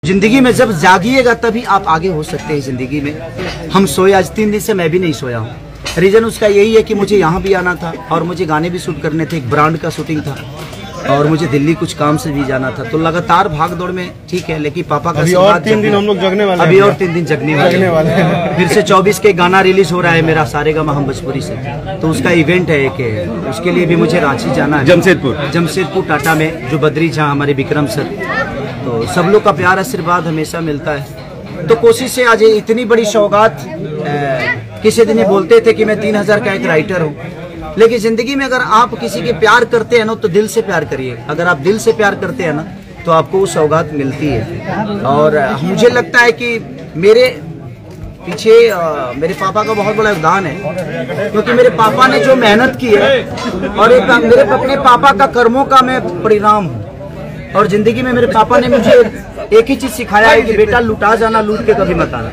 जिंदगी में जब जागिएगा तभी आप आगे हो सकते हैं। जिंदगी में हम सोए, आज 3 दिन से मैं भी नहीं सोया हूँ। रीजन उसका यही है कि मुझे यहाँ भी आना था और मुझे गाने भी शूट करने थे, एक ब्रांड का शूटिंग था और मुझे दिल्ली कुछ काम से भी जाना था। तो लगातार भाग दौड़ में ठीक है, लेकिन पापा का अभी और 3 दिन हम लोग जगने वाले हैं। अभी और 3 दिन जगने वाले हैं। फिर से 24 के गाना रिलीज हो रहा है मेरा सारेगामा हम भोजपुरी से, तो उसका इवेंट है एक, उसके लिए भी मुझे रांची जाना है, जमशेदपुर टाटा में, जो बद्री जहाँ हमारे विक्रम सर। तो सब लोग का प्यार आशीर्वाद हमेशा मिलता है। तो कोशिश है, आज इतनी बड़ी सौगात, किसी दिन ये बोलते थे कि मैं 3000 का एक राइटर हूँ, लेकिन जिंदगी में अगर आप किसी के प्यार करते हैं ना तो दिल से प्यार करिए। अगर आप दिल से प्यार करते हैं ना तो आपको वो सौगात मिलती है। और मुझे लगता है कि मेरे पीछे मेरे पापा का बहुत बड़ा योगदान है, क्योंकि मेरे पापा ने जो मेहनत की है और मेरे अपने पापा का कर्मों का मैं परिणाम हूँ। और जिंदगी में मेरे पापा ने मुझे एक ही चीज सिखाया है कि बेटा लुटा जाना, लूट के कभी मत आना।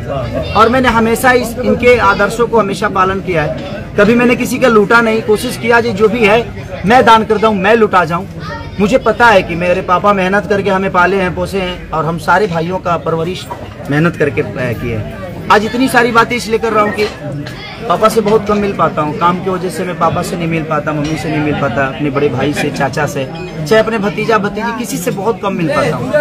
और मैंने हमेशा इनके आदर्शों को हमेशा पालन किया है। कभी मैंने किसी का लूटा नहीं, कोशिश किया जो भी है मैं दान करता हूँ, मैं लुटा जाऊँ। मुझे पता है कि मेरे पापा मेहनत करके हमें पाले हैं, पोसे हैं, और हम सारे भाइयों का परवरिश मेहनत करके किए हैं। आज इतनी सारी बातें इसलिए कर रहा हूँ कि पापा से बहुत कम मिल पाता हूँ। काम की वजह से मैं पापा से नहीं मिल पाता, मम्मी से नहीं मिल पाता, अपने बड़े भाई से, चाचा से, चाहे अपने भतीजा भतीजी, किसी से बहुत कम मिल पाता हूँ।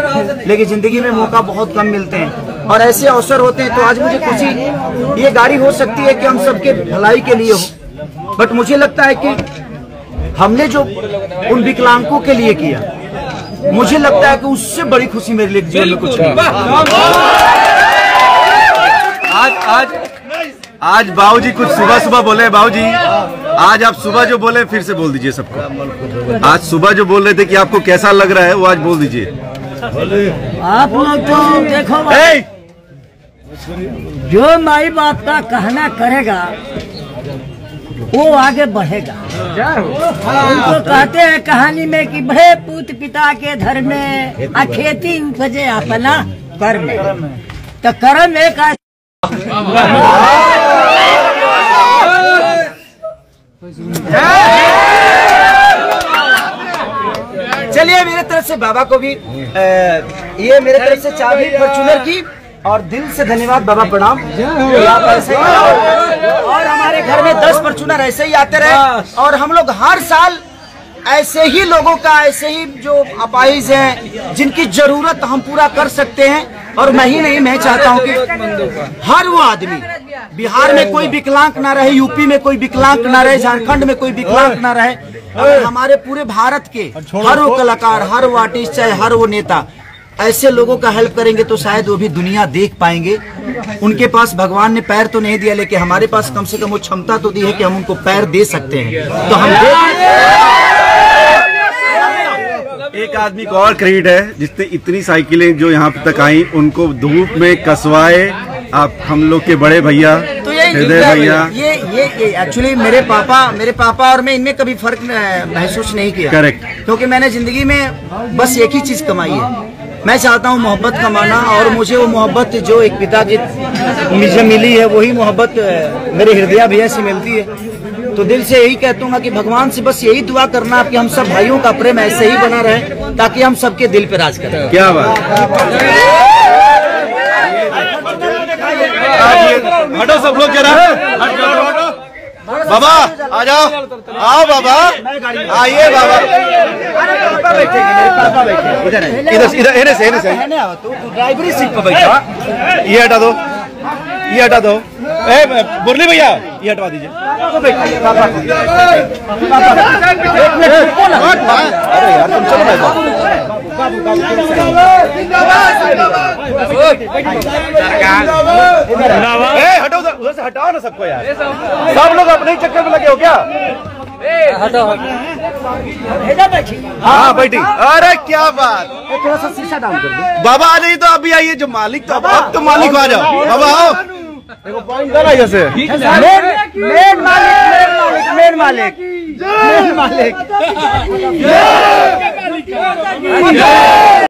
लेकिन जिंदगी में मौका बहुत कम मिलते हैं और ऐसे अवसर होते हैं। तो आज मुझे खुशी, ये गाड़ी हो सकती है कि हम सबके भलाई के लिए हो, बट मुझे लगता है कि हमने जो उन विकलांगों के लिए किया, मुझे लगता है कि उससे बड़ी खुशी मेरे लिए जीवन में कुछ नहीं। आज बाबूजी कुछ सुबह बोले। बाबूजी आज आप सुबह जो बोले फिर से बोल दीजिए सबको। आज सुबह जो बोल रहे थे कि आपको कैसा लग रहा है वो आज बोल दीजिए। आप लोग तो देखो, जो माई बाप का कहना करेगा वो आगे बढ़ेगा। उनको कहते हैं कहानी में कि बड़े पूत पिता के धर में खेती उपजे अपना कर्म, तो कर्म एक चलिए मेरे तरफ से बाबा को भी ये मेरे तरफ से चाबी फॉर्च्यूनर की, और दिल से धन्यवाद बाबा, प्रणाम। आप ऐसे और हमारे घर में 10 फॉर्च्यूनर ऐसे ही आते रहे, और हम लोग हर साल ऐसे ही लोगों का, ऐसे ही जो अपाहिज हैं जिनकी जरूरत हम पूरा कर सकते हैं। और मैं ही नहीं, मैं चाहता हूं कि हर वो आदमी, बिहार में कोई विकलांग ना रहे, यूपी में कोई विकलांग ना रहे, झारखंड में कोई विकलांग ना रहे, और हमारे पूरे भारत के हर वो कलाकार, हर वो आर्टिस्ट, चाहे हर वो नेता ऐसे लोगों का हेल्प करेंगे तो शायद वो भी दुनिया देख पाएंगे। उनके पास भगवान ने पैर तो नहीं दिया, लेकिन हमारे पास कम से कम वो क्षमता तो दी है कि हम उनको पैर दे सकते हैं। तो हम एक आदमी को और क्रेडिट है जिसने इतनी साइकिलें जो यहाँ तक आई उनको धूप में कसवाए, आप हम लोग के बड़े भैया, तो हृदय भैया। ये एक्चुअली मेरे पापा और मैं इनमें कभी फर्क महसूस नहीं किया। करेक्ट। क्योंकि मैंने जिंदगी में बस एक ही चीज कमाई है, मैं चाहता हूँ मोहब्बत कमाना, और मुझे वो मोहब्बत जो एक पिता की मुझे मिली है वही मोहब्बत मेरे हृदय भैया से मिलती है। तो दिल से यही कहता हूँ कि भगवान से बस यही दुआ करना कि हम सब भाइयों का प्रेम ऐसे ही बना रहे, ताकि हम सबके दिल पे राज करें। क्या बात। हटो सब लोग जरा, बाबा आ जाओ, आओ बाबा, आइए बाबा, इधर से ड्राइवरी सीट पर बैठा, ये हटा दो, ये हटा दो। मुरली भैया ये हटवा दीजिए। अरे यार तुम चलो हटो उधर से, हटाओ ना सबको यार, सब लोग अपने ही चक्कर में लगे हो क्या? हाँ बैठी। अरे क्या बात, थोड़ा सा शीशा डाउन कर दो। बाबा आ जाइए, तो अभी आइए, जो मालिक तो अब तो मालिक आ जाओ। बाबा आओ, देखो पॉइंट कर रहा है जैसे मेन मालिक